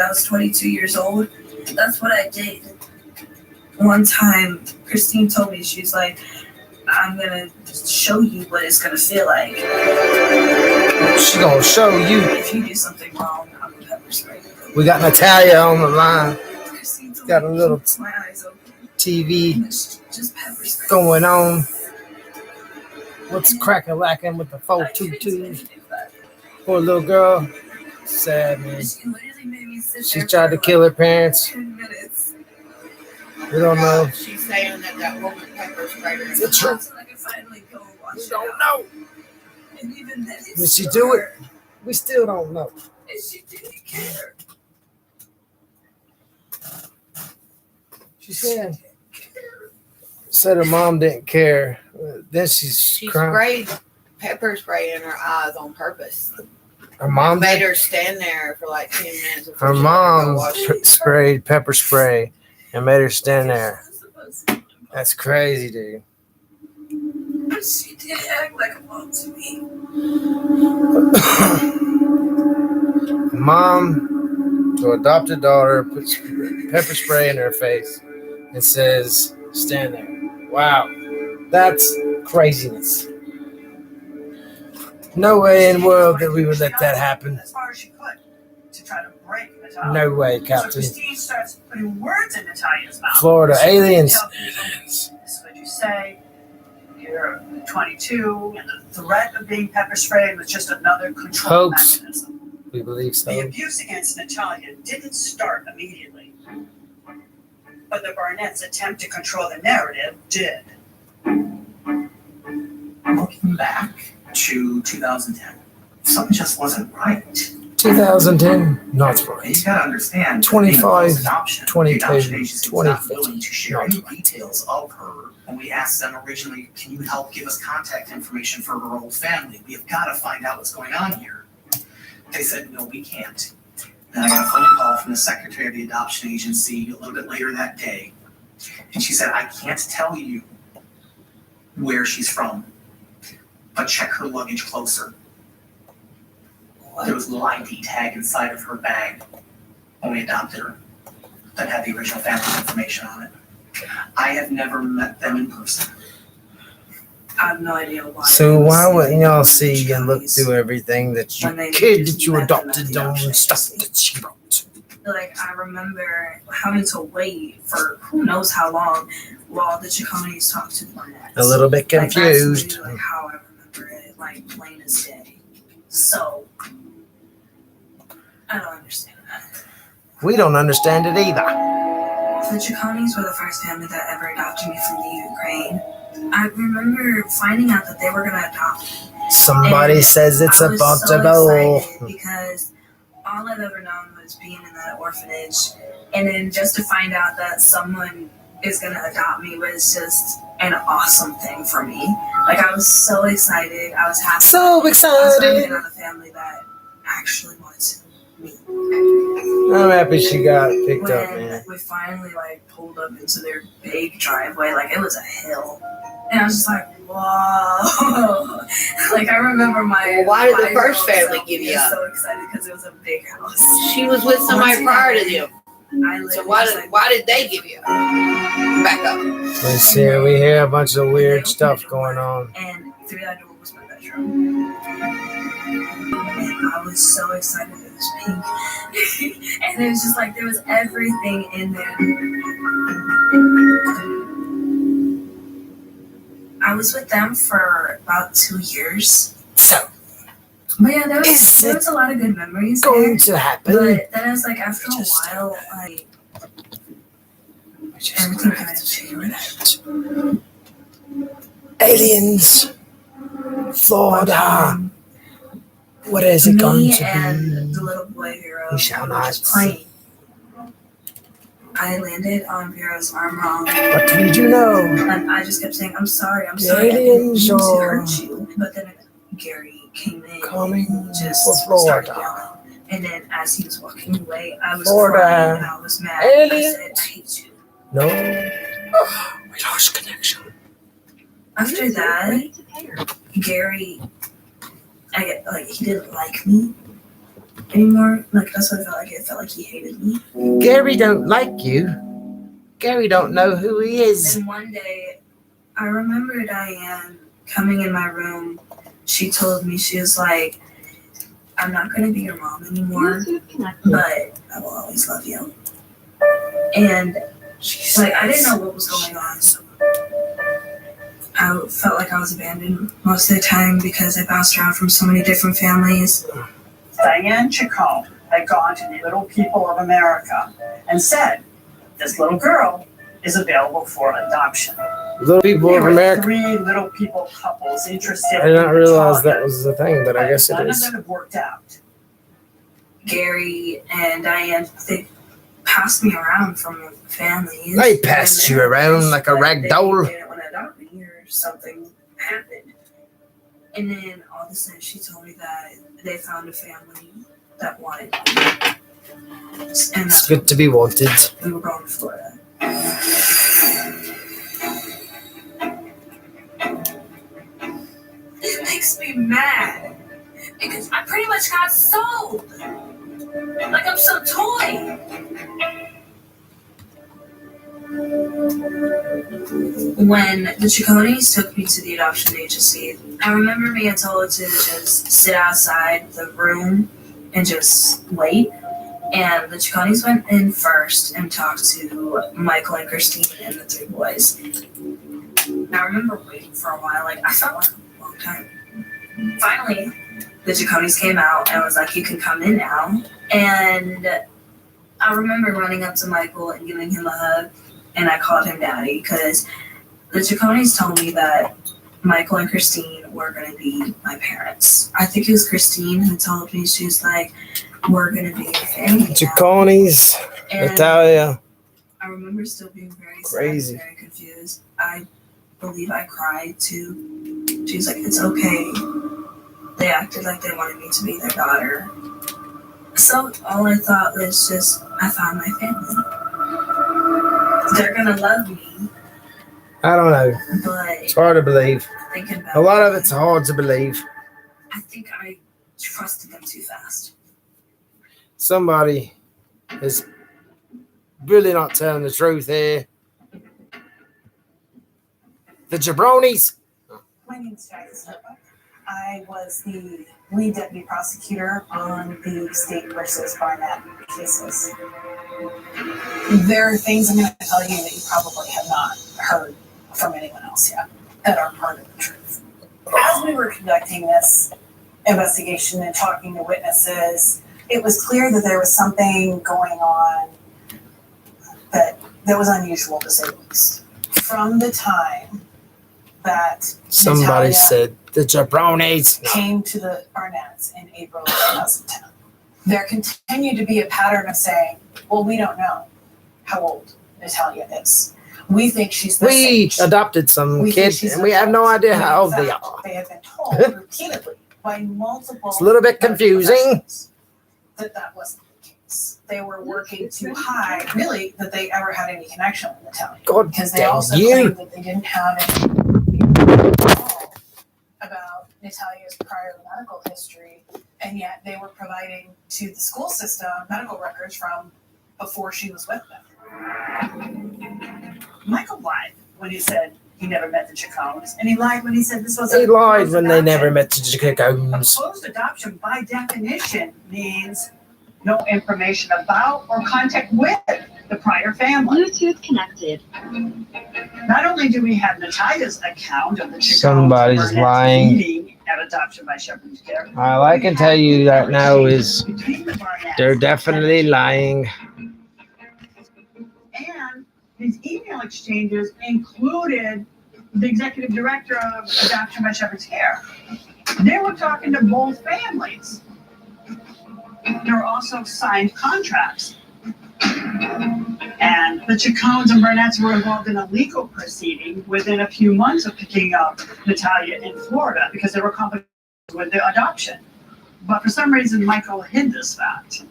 I was 22 years old. That's what I did. One time, Christine told me, she's like, I'm gonna show you what it's gonna feel like. She gonna show you. If you do something wrong, I'm gonna pepper spray. We got Natalia on the line. Christine told Got me a little keep my eyes open. TV Just pepper spray. going on. What's cracking-lacking with the 422? Poor little girl. Sad, man. She tried to kill her parents. 10 minutes. We don't know. She's saying that woman pepper sprayed her. Is it true? So I can finally go watch We it don't out. know. And even then, Did she do it? We still don't know. And she didn't care. She said her mom didn't care. Then She she's crying. sprayed pepper spray in her eyes on purpose. Her mom Made did. her stand there for like 10 minutes. before Her she let go mom wash it. sprayed pepper spray and made her stand there. That's crazy, dude. But she did act like a mom to me. Mom, to adopted daughter, puts pepper spray in her face and says, stand there. Wow. That's craziness. No way in the world that we would let that happen. As far as she could to try to break Natalia. No way, So Captain. Christine starts putting words in Natalia's mouth. Florida aliens. This is what you say. You're 22, and the threat of being pepper sprayed was just another control Hoax. mechanism. We believe The so. abuse against Natalia didn't start immediately, but the Barnetts' attempt to control the narrative did. Looking back to 2010, something just wasn't right. 2010, not right. You gotta understand, 25, adoption, 22, the adoption agency was not 2015, willing to share not any right. details of her. When we asked them originally, can you help give us contact information for her whole family? We have got to find out what's going on here. They said, no, we can't. Then I got a phone call from the secretary of the adoption agency a little bit later that day. And she said, I can't tell you where she's from, but check her luggage closer. There was a little ID tag inside of her bag when we adopted her that had the original family information on it. I have never met them in person. I have no idea why. So why wouldn't y'all see and look through everything that your kid that you adopted on and stuff that she wrote? Like, I remember having to wait for who knows how long while the Chiconis talked to the Barnetts. A little bit Like, that's confused. literally, like, how I remember it, like, plain as day. So, I don't understand that. We don't understand it either. The Chiconis were the first family that ever adopted me from the Ukraine. I remember finding out that they were going to adopt me. Somebody And says it's I was possible. so excited because all I've ever known was being in that orphanage. And then just to find out that someone is going to adopt me was just an awesome thing for me. Like, I was so excited. I was happy. So I was finally excited. on a family that actually wanted me. I'm happy she got picked When up, man. we finally, like, pulled up into their big driveway, like, it was a hill. And I was just like, whoa. Like, I remember my Well, why did the 5-year-old first family self give you being up? so excited because it was a big house. She was with somebody prior to them. I So literally why was did like, why did they give you up? Back up. Let's see, we hear a bunch of weird stuff going on. And through that door was my bedroom. And I was so excited it was pink. And it was just like there was everything in there. I was with them for about 2 years. So, But yeah, there Is was a lot of good memories going there. to happen. But then I was like, after a Just while, like, Just everything gonna kind have of to figure it changed. out. Aliens, Florida. What is it going Me to and the be? little boy Vero We shall were not just playing. I landed on Vero's arm wrong, What did you know? and I just kept saying, I'm sorry, I The didn't mean aliens to are hurt you. But then Gary came in coming and just for started Florida. yelling. And then as he was walking away, I was Florida. crying and I was mad. I Aliens. said, I hate you. No. We lost connection. After that, Gary, he didn't like me. anymore. Like, that's what I felt like. It felt like he hated me. Gary don't like you. Gary don't know who he is. And one day, I remember Diane coming in my room. She told me, she was like, I'm not going to be your mom anymore, but I will always love you. And like, I didn't know what was going on. I felt like I was abandoned most of the time because I bounced around from so many different families. Diane Chacon had gone to the Little People of America and said, this little girl is available for adoption. Little People There of were America. 3 little people couples interested I did not realize Natalia, that was the thing, but I guess it none is. of them have worked out. Gary and Diane, they passed me around from families. They passed you around like a rag doll. They didn't want to adopt me or something happened. And then all of a sudden she told me that they found a family that wanted me. And It's good to be wanted. we were going to Florida. It makes me mad because I pretty much got sold. Like I'm some toy. When the Chaconis took me to the adoption agency, I remember being told to just sit outside the room and just wait. And the Chaconis went in first and talked to Michael and Christine and the 3 boys. And I remember waiting for a while, like I felt like a long time. Finally, the Chaconis came out and was like, you can come in now. And I remember running up to Michael and giving him a hug, and I called him Daddy because the Chaconis told me that Michael and Christine were going to be my parents. I think it was Christine who told me, she was like, we're going to be a family now. Jaconis, And Natalia. I remember still being very Crazy. sad, very confused. I believe I cried too. She was like, it's okay. They acted like they wanted me to be their daughter. So all I thought was just, I found my family. They're gonna love me, I don't know. but It's hard to believe. thinking about A lot of it, it's hard to believe. I think I trusted them too fast. Somebody is really not telling the truth here. The jabronis. My name's Jackie Snowball. I was the lead deputy prosecutor on the State versus Barnett cases. There are things I'm going to tell you that you probably have not heard from anyone else yet that are part of the truth. As we were conducting this investigation and talking to witnesses, it was clear that there was something going on that was unusual, to say the least. From the time that Somebody Natalia said the jabronis. came to the Barnetts in April of 2010. There continued to be a pattern of saying, well, we don't know how old Natalia is. We think she's this We age. adopted some We think kid she's and we have no idea And how in old they fact, are. They have been told repeatedly by multiple It's a little bit confusing. professionals that wasn't the case. They were working to hide, really, that they ever had any connection with Natalia. God Because they damn also you. claimed that they didn't have any about Natalia's prior medical history, and yet they were providing to the school system medical records from before she was with them. Michael lied when he said he never met the Chacones, and he lied when he said this was They a lied proposed when they never adoption. met the A Jacones. proposed adoption, by definition, means no information about or contact with the prior family. Bluetooth connected. Not only do we have Natalia's account of the Chacones Somebody's Barnett's lying. meeting at adoption by Shepherd's Care. All I can tell you right now is Between the Barnetts they're definitely lying. And his email exchanges included the executive director of Adoption by Shepherd's Care. They were talking to both families. There were also signed contracts. And the Chacones and Barnetts were involved in a legal proceeding within a few months of picking up Natalia in Florida because there were complications with the adoption. But for some reason, Michael hid this fact.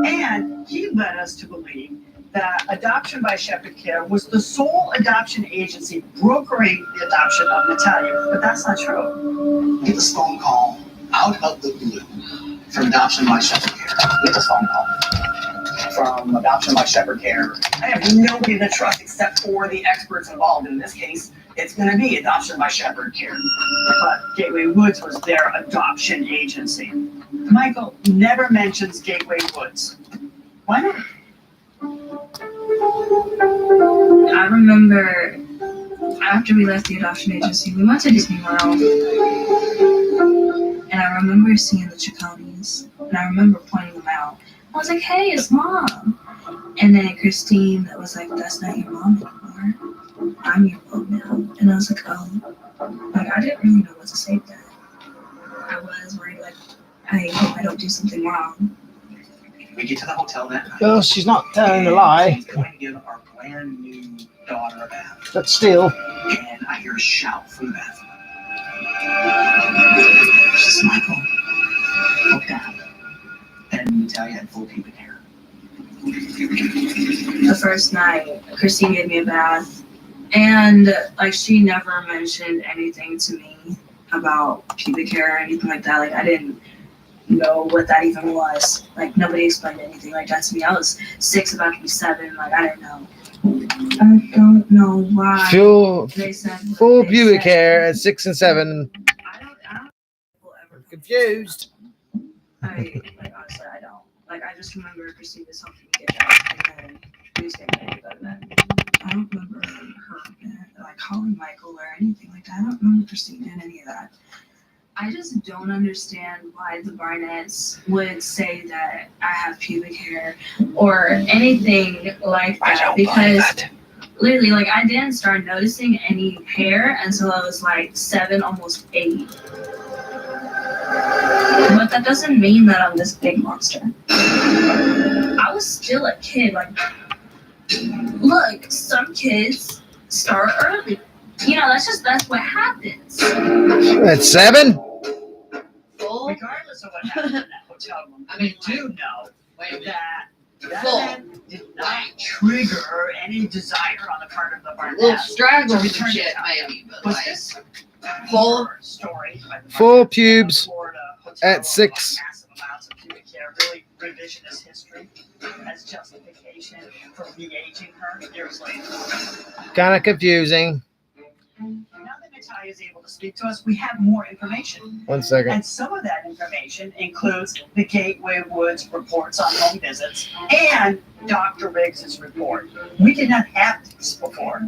And he led us to believe that Adoption by Shepherd Care was the sole adoption agency brokering the adoption of Natalia. But that's not true. Get this phone call out of the blue from Adoption by Shepherd Care. We get this phone call from Adoption by Shepherd Care. I have nobody to trust except for the experts involved. In this case, it's going to be Adoption by Shepherd Care. But Gateway Woods was their adoption agency. Michael never mentions Gateway Woods. Why not? I remember after we left the adoption agency, we went to Disney World. And I remember seeing the Chaconis. And I remember pointing them out. I was like, hey, it's Mom. And then Christine was like, that's not your mom anymore. I'm your mom now. And I was like, oh. Like, I didn't really know what to say to that. I was worried, like, I hope I don't do something wrong. We get to the hotel that night. Well, she's not telling a lie, She's going to give our brand new daughter a bath. but still. And I hear a shout from the bathroom. She says, Michael, look down. And Natalia had full pubic hair. The first night, Christine gave me a bath. And, like, she never mentioned anything to me about pubic hair or anything like that. Like, I didn't know what that even was. Like, nobody explained anything like that to me. I was 6, about to be 7. Like, I didn't know. I don't know why. Full They said what full they pubic said. hair at 6 and 7. I don't will ever Confused. honestly, I don't. Like, I just remember Christine just helping me get that, and then we was getting ready to go to bed. I don't remember her, like, calling Michael or anything like that. I don't remember Christine doing any of that. I just don't understand why the Barnetts would say that I have pubic hair or anything like that, because literally, like, I didn't start noticing any hair until I was like 7, almost 8. But that doesn't mean that I'm this big monster. I was still a kid. Like, look, some kids start early. You know, that's what happens. At 7? Full. Regardless of what happened in that hotel room, I mean, we do know Wait a minute. that Full. event did not trigger any desire on the part of the Little Barnetts. straggles and Return to shit, Italia. maybe, but Was like this Full. your story by the Full Barnetts pubes Florida hotel at room 6. about massive amounts of pubic hair, really revisionist history as justification for re-aging her years later. Kind of confusing. Now that Natalia is able to speak to us, we have more information. 1 second. And some of that information includes the Gateway Woods reports on home visits and Dr. Riggs' report. We did not have this before.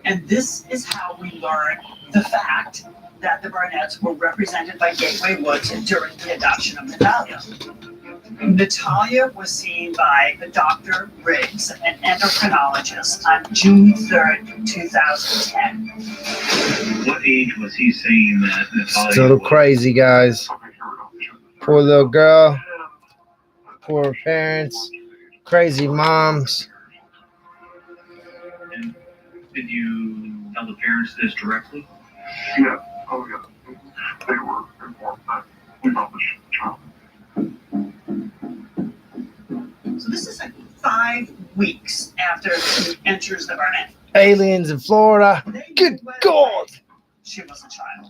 And this is how we learn the fact that the Barnetts were represented by Gateway Woods during the adoption of Natalia. Natalia was seen by Dr. Riggs, an endocrinologist, on June 3rd, 2010. What age was he saying that Natalia It's a little was? crazy, guys. Poor little girl. Poor parents. Crazy moms. And did you tell the parents this directly? Yeah, oh yeah. They were informed that we got the child. So this is like 5 weeks after she enters the Barnett. Aliens in Florida. They Good knew right God. away she was a child.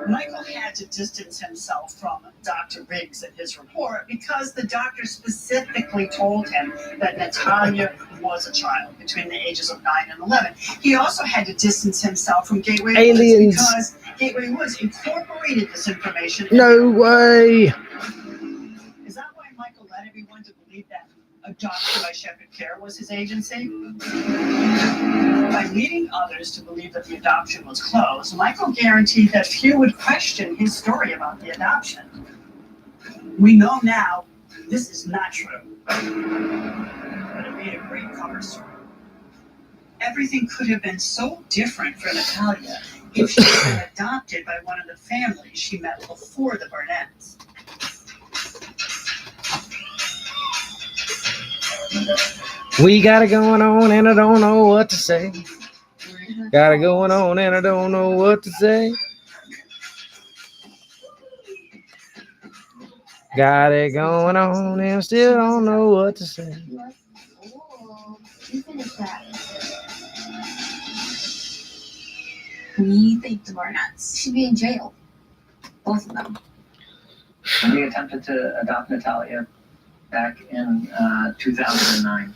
Michael had to distance himself from Dr. Riggs and his report because the doctor specifically told him that Natalia was a child between the ages of 9 and 11. He also had to distance himself from Gateway Aliens. Woods because Gateway Woods incorporated this information. No way. Is that why Michael led everyone to believe that Adoption by Shepherd Care was his agency? By leading others to believe that the adoption was closed, Michael guaranteed that few would question his story about the adoption. We know now this is not true, but it made a great cover story. Everything could have been so different for Natalia if she had been adopted by one of the families she met before the Barnetts. We got it going on and I don't know what to say. Got it going on and I don't know what to say. Got it going on and I still don't know what to say. We think the Barnetts should be in jail. Both of them. When we attempted to adopt Natalia back in 2009,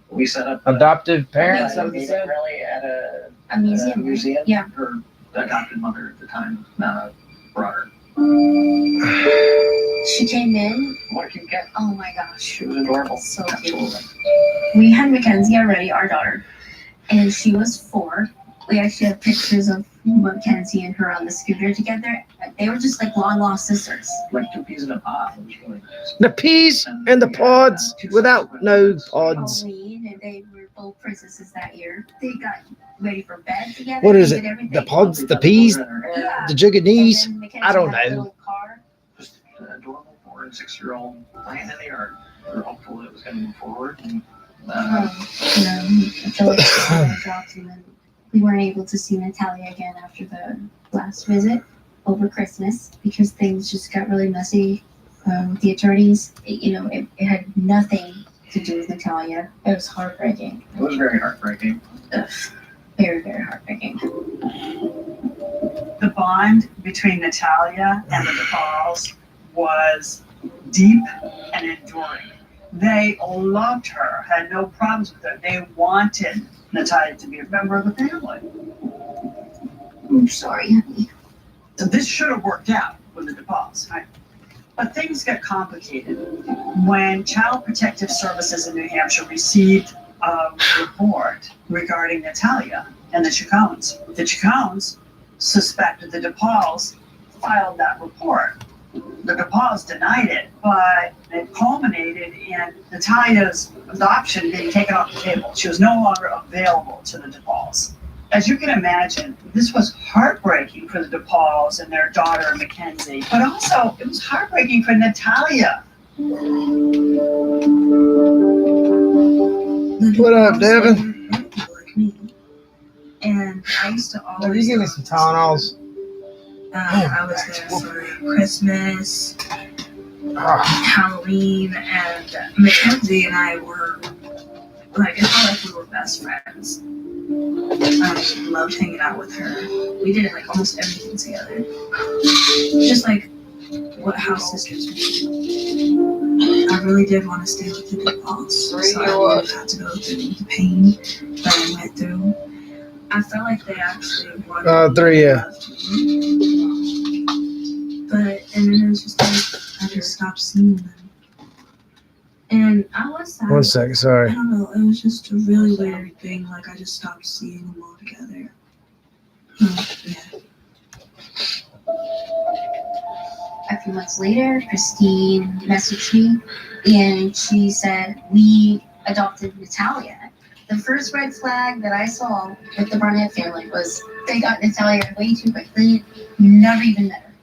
we set up Adoptive parents, a like you meeting said? really at A museum. a museum. Yeah. Her adopted mother at the time brought her. She came in. What a cute cat. Oh my gosh. She was adorable. So cute. Absolutely. We had Mackenzie already, our daughter, and she was 4. We actually have pictures of Mackenzie and her on the scooter together. They were just like long lost sisters. Like 2 peas in a pod. It was really nice. The peas and the pods without no pods. Halloween, and they were both princesses that year. They got ready for bed together. What is they it? did everything. The pods, the peas, Yeah. the jiggies? And then Mackenzie I don't had a know. little car. Just an adorable 4 and 6-year-old playing in the yard. We were hopeful it was going to move forward. And, I feel like she dropped, and then we weren't able to see Natalia again after the last visit over Christmas because things just got really messy with the attorneys. It had nothing to do with Natalia. It was heartbreaking. it was very heartbreaking. Ugh. Very, very heartbreaking. The bond between Natalia and the DePauls was deep and enduring. They loved her, had no problems with her. They wanted Natalia to be a member of the family. I'm sorry, honey. So this should have worked out with the DePauls, right? But things got complicated. When Child Protective Services in New Hampshire received a report regarding Natalia and the Chacones, the Chacones suspected the DePauls filed that report. The DePauls denied it, but it culminated in Natalia's adoption being taken off the table. She was no longer available to the DePauls. As you can imagine, this was heartbreaking for the DePauls and their daughter Mackenzie, but also it was heartbreaking for Natalia. What up, Devin? Like me. And I used to Oh, always. you give me some Tylenols. I was there for Christmas, Halloween, and Mackenzie and I were like, it felt like we were best friends. I loved hanging out with her. We did like almost everything together. Just like what house sisters do. I really did want to stay with the DePauls, so I wouldn't have to go through the pain that I went through. I felt like they actually wanted 3, yeah. loved me. But, and then it was just like, I just stopped seeing them. And I was sad. 1 second, I sorry. don't know, it was just a really weird thing, like I just stopped seeing them all together. Yeah. A few months later, Christine messaged me and she said, we adopted Natalia. The first red flag that I saw with the Barnett family was they got Natalia way too quickly, never even met her.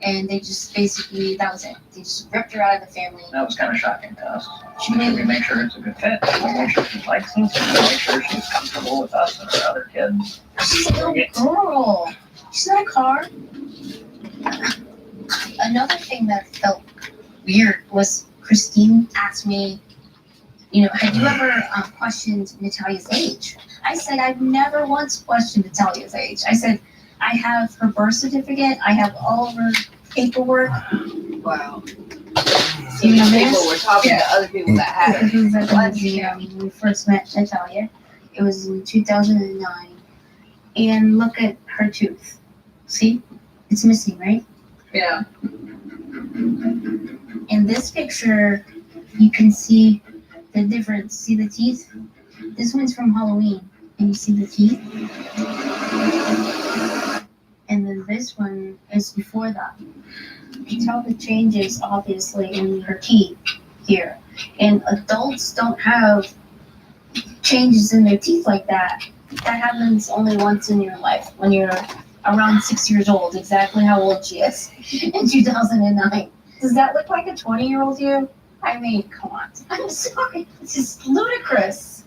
And they just basically, that was it. They just ripped her out of the family. That was kind of shocking to us. She We made make sure it's a good fit. We make sure she likes us. We make sure she's comfortable with us and our other kids. She's a little girl. She's not a car. Another thing that felt weird was Christine asked me, had you ever questioned Natalia's age? I said, I've never once questioned Natalia's age. I said, I have her birth certificate. I have all of her paperwork. Wow. You know People this? were talking to other people that had It it. was at the museum when we first met Natalia. It was in 2009. And look at her tooth. See? It's missing, right? Yeah. In this picture, you can see the difference. See the teeth? This one's from Halloween. And you see the teeth? And then this one is before that. You can tell the changes, obviously, in her teeth here. And adults don't have changes in their teeth like that. That happens only once in your life, when you're around 6 years old, exactly how old she is in 2009. Does that look like a 20-year-old you? I mean, come on. I'm sorry. This is ludicrous.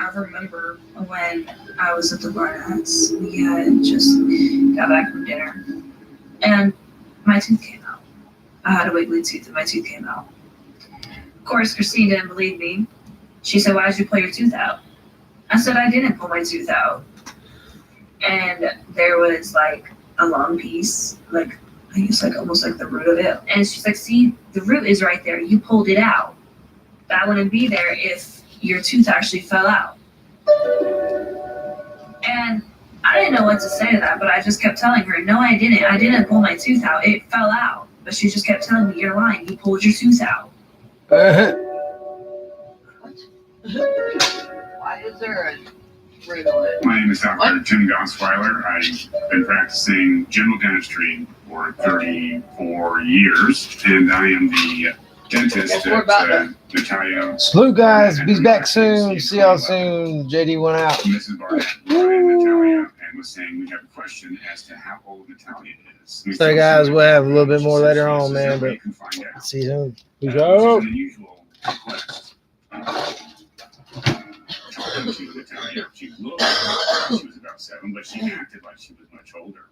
I remember when I was at the Barnetts, we had just got back from dinner, and my tooth came out. I had a wiggly tooth, and my tooth came out. Of course, Christine didn't believe me. She said, "Why did you pull your tooth out?" I said, "I didn't pull my tooth out." And there was like a long piece, like I guess like almost like the root of it. And she's like, "See, the root is right there. You pulled it out. That wouldn't be there if your tooth actually fell out." And I didn't know what to say to that, but I just kept telling her, "No, I didn't. I didn't pull my tooth out. It fell out." But she just kept telling me, "You're lying. You pulled your tooth out." Why is there a root on it? My name is Dr. Tim Gosweiler. I've been practicing general dentistry for 34 years, and I am the dentist at Natalia. Salute, guys. Be back soon. See y'all soon. JD went out. Mrs. Barnett brought in Natalia and was saying we have a question as to how old Natalia is. So, guys, we'll have a little bit more later on, man. But see you soon. Peace out. An unusual request. Talking to Natalia, she looked like she was about 7, but she acted like she was much older.